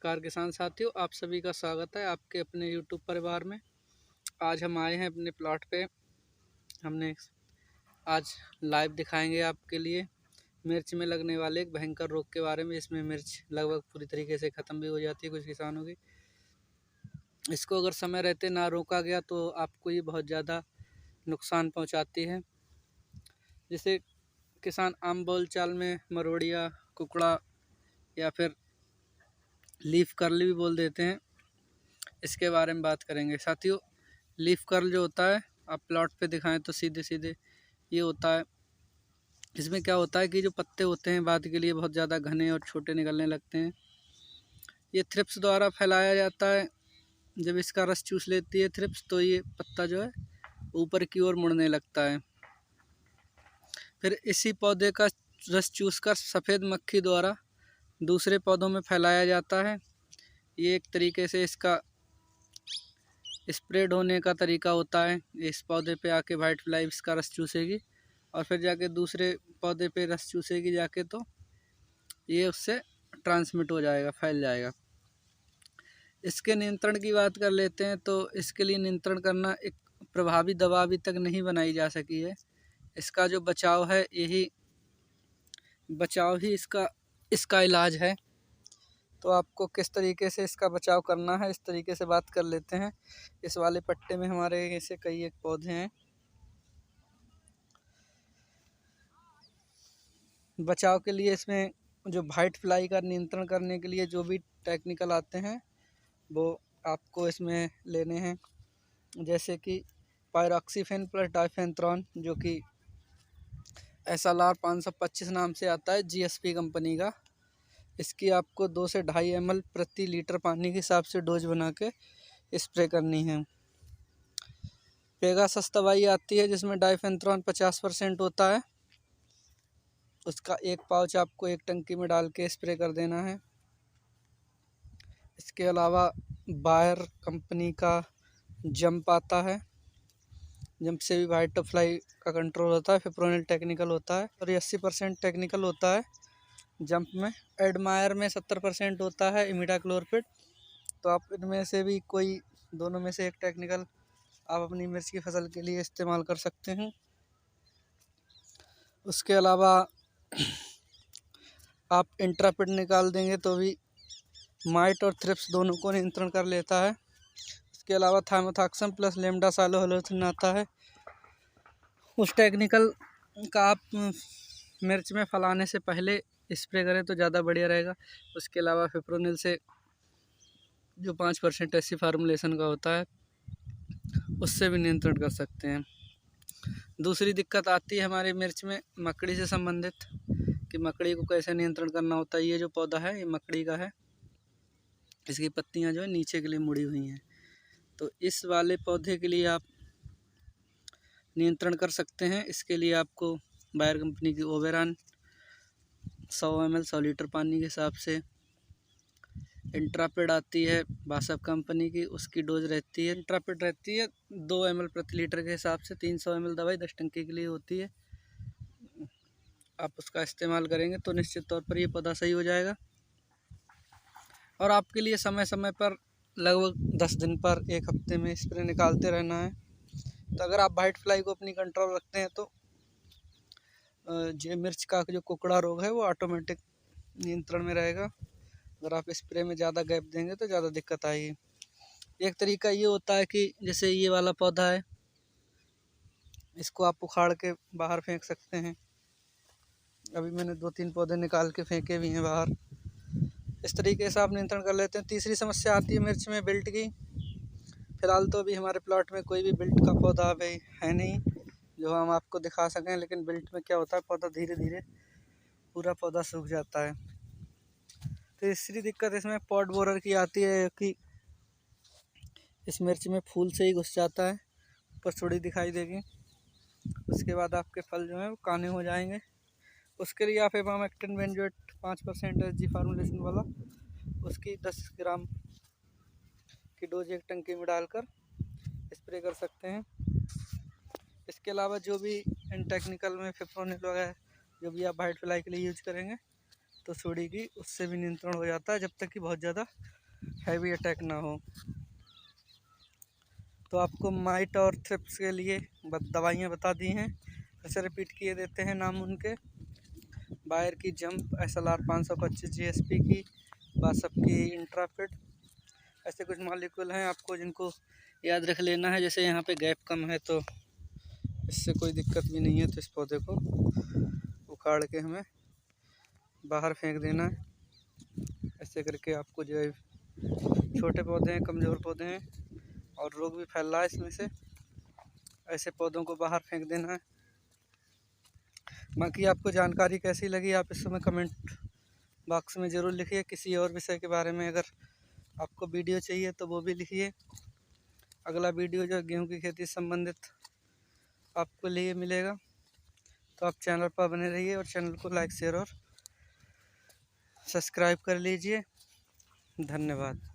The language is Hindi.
नमस्कार किसान साथियों, आप सभी का स्वागत है आपके अपने यूट्यूब परिवार में। आज हम आए हैं अपने प्लॉट पे। हमने आज लाइव दिखाएंगे आपके लिए मिर्च में लगने वाले एक भयंकर रोग के बारे में, जिसमें मिर्च लगभग पूरी तरीके से ख़त्म भी हो जाती है कुछ किसानों की। इसको अगर समय रहते ना रोका गया तो आपको ये बहुत ज़्यादा नुकसान पहुंचाती है, जिसे किसान आम बोल चाल में मरोड़िया, कुकड़ा या फिर लीफ कर्ल भी बोल देते हैं। इसके बारे में बात करेंगे साथियों। लीफ कर्ल जो होता है, आप प्लॉट पे दिखाएं तो सीधे सीधे ये होता है। इसमें क्या होता है कि जो पत्ते होते हैं बाद के लिए बहुत ज़्यादा घने और छोटे निकलने लगते हैं। ये थ्रिप्स द्वारा फैलाया जाता है। जब इसका रस चूस लेती है थ्रिप्स तो ये पत्ता जो है ऊपर की ओर मुड़ने लगता है। फिर इसी पौधे का रस चूसकर सफ़ेद मक्खी द्वारा दूसरे पौधों में फैलाया जाता है। ये एक तरीके से इसका स्प्रेड होने का तरीका होता है। इस पौधे पे आके वाइट फ्लाई इसका रस चूसेगी और फिर जाके दूसरे पौधे पे रस चूसेगी जाके, तो ये उससे ट्रांसमिट हो जाएगा, फैल जाएगा। इसके नियंत्रण की बात कर लेते हैं तो इसके लिए नियंत्रण करना एक प्रभावी दवा अभी तक नहीं बनाई जा सकी है। इसका जो बचाव है, यही बचाव ही इसका इलाज है। तो आपको किस तरीके से इसका बचाव करना है, इस तरीके से बात कर लेते हैं। इस वाले पट्टे में हमारे ऐसे कई एक पौधे हैं। बचाव के लिए इसमें जो वाइट फ्लाई का नियंत्रण करने के लिए जो भी टेक्निकल आते हैं वो आपको इसमें लेने हैं, जैसे कि पायरॉक्सीफेन प्लस डाइफेंथ्रॉन, जो कि SLR 525 नाम से आता है, GSP कंपनी का। इसकी आपको 2 से 2.5 ml प्रति लीटर पानी के हिसाब से डोज बना के स्प्रे करनी है। पेगासस दवाई आती है जिसमें डाइफेंथ्रॉन 50% होता है। उसका एक पाउच आपको एक टंकी में डाल के स्प्रे कर देना है। इसके अलावा बायर कंपनी का जंप आता है। जंप से भी वाइट फ्लाई का कंट्रोल होता है। फिप्रोनिल टेक्निकल होता है और 80% टेक्निकल होता है जंप में। एडमायर में 70% होता है इमिडाक्लोरपिड। तो आप इनमें से भी कोई दोनों में से एक टेक्निकल आप अपनी मिर्च की फसल के लिए इस्तेमाल कर सकते हैं। उसके अलावा आप इंट्रापिड निकाल देंगे तो भी माइट और थ्रिप्स दोनों को नियंत्रण कर लेता है। इसके अलावा थाइमोथाक्सम प्लस लेमडा सालोहेलोथिन आता है। उस टेक्निकल का आप मिर्च में फलाने से पहले स्प्रे करें तो ज़्यादा बढ़िया रहेगा। उसके अलावा फिप्रोनिल से जो 5% ऐसी फार्मूलेशन का होता है उससे भी नियंत्रण कर सकते हैं। दूसरी दिक्कत आती है हमारी मिर्च में मकड़ी से संबंधित, कि मकड़ी को कैसे नियंत्रण करना होता है। ये जो पौधा है ये मकड़ी का है। इसकी पत्तियां जो है नीचे के लिए मुड़ी हुई हैं। तो इस वाले पौधे के लिए आप नियंत्रण कर सकते हैं। इसके लिए आपको बायर कंपनी की ओवेरान 100 ml 100 लीटर पानी के हिसाब से, इंट्रापिड आती है बासफ कंपनी की, उसकी डोज रहती है, इंट्रापिड रहती है 2 ml प्रति लीटर के हिसाब से। 300 ml दवाई 10 टंकी के लिए होती है। आप उसका इस्तेमाल करेंगे तो निश्चित तौर पर ये पौधा सही हो जाएगा। और आपके लिए समय समय पर लगभग 10 दिन पर, 1 हफ्ते में स्प्रे निकालते रहना है। तो अगर आप वाइट फ्लाई को अपनी कंट्रोल रखते हैं तो जो मिर्च का जो कुकड़ा रोग है वो ऑटोमेटिक नियंत्रण में रहेगा। अगर आप स्प्रे में ज़्यादा गैप देंगे तो ज़्यादा दिक्कत आएगी। एक तरीका ये होता है कि जैसे ये वाला पौधा है, इसको आप उखाड़ के बाहर फेंक सकते हैं। अभी मैंने 2-3 पौधे निकाल के फेंके भी हैं बाहर। इस तरीके से आप नियंत्रण कर लेते हैं। तीसरी समस्या आती है मिर्च में बिल्ट की। फिलहाल तो अभी हमारे प्लॉट में कोई भी बिल्ट का पौधा अभी है नहीं जो हम आपको दिखा सकें, लेकिन बिल्ट में क्या होता है, पौधा धीरे धीरे पूरा पौधा सूख जाता है। तीसरी दिक्कत इसमें पॉट बोरर की आती है कि इस मिर्च में फूल से ही घुस जाता है, ऊपर थोड़ी दिखाई देगी। उसके बाद आपके फल जो हैं वो काने हो जाएंगे। उसके लिए आप इमामेक्टिन बेंजोएट 5% SG फार्मूलेशन वाला, उसकी 10 ग्राम की डोज एक टंकी में डालकर स्प्रे कर सकते हैं। इसके अलावा जो भी इन टेक्निकल में फिप्रोनिल वगैरह जो भी आप वाइट फ्लाई के लिए यूज करेंगे तो सुड़ी की उससे भी नियंत्रण हो जाता है, जब तक कि बहुत ज़्यादा हैवी अटैक ना हो। तो आपको माइट और थ्रिप्स के लिए दवाइयाँ बता दी हैं, फिर से रिपीट किए देते हैं नाम उनके। बायर की जंप, SLR 525 GSP की, बासप की इंट्राफिट। ऐसे कुछ मॉलिक्यूल हैं आपको जिनको याद रख लेना है। जैसे यहाँ पे गैप कम है तो इससे कोई दिक्कत भी नहीं है, तो इस पौधे को उखाड़ के हमें बाहर फेंक देना है। ऐसे करके आपको जो है, छोटे पौधे हैं, कमज़ोर पौधे हैं और रोग भी फैल रहा है इसमें से, ऐसे पौधों को बाहर फेंक देना है। बाकी आपको जानकारी कैसी लगी आप इस समय कमेंट बॉक्स में ज़रूर लिखिए। किसी और विषय के बारे में अगर आपको वीडियो चाहिए तो वो भी लिखिए। अगला वीडियो जो गेहूं की खेती से संबंधित आपको लिए मिलेगा, तो आप चैनल पर बने रहिए और चैनल को लाइक शेयर और सब्सक्राइब कर लीजिए। धन्यवाद।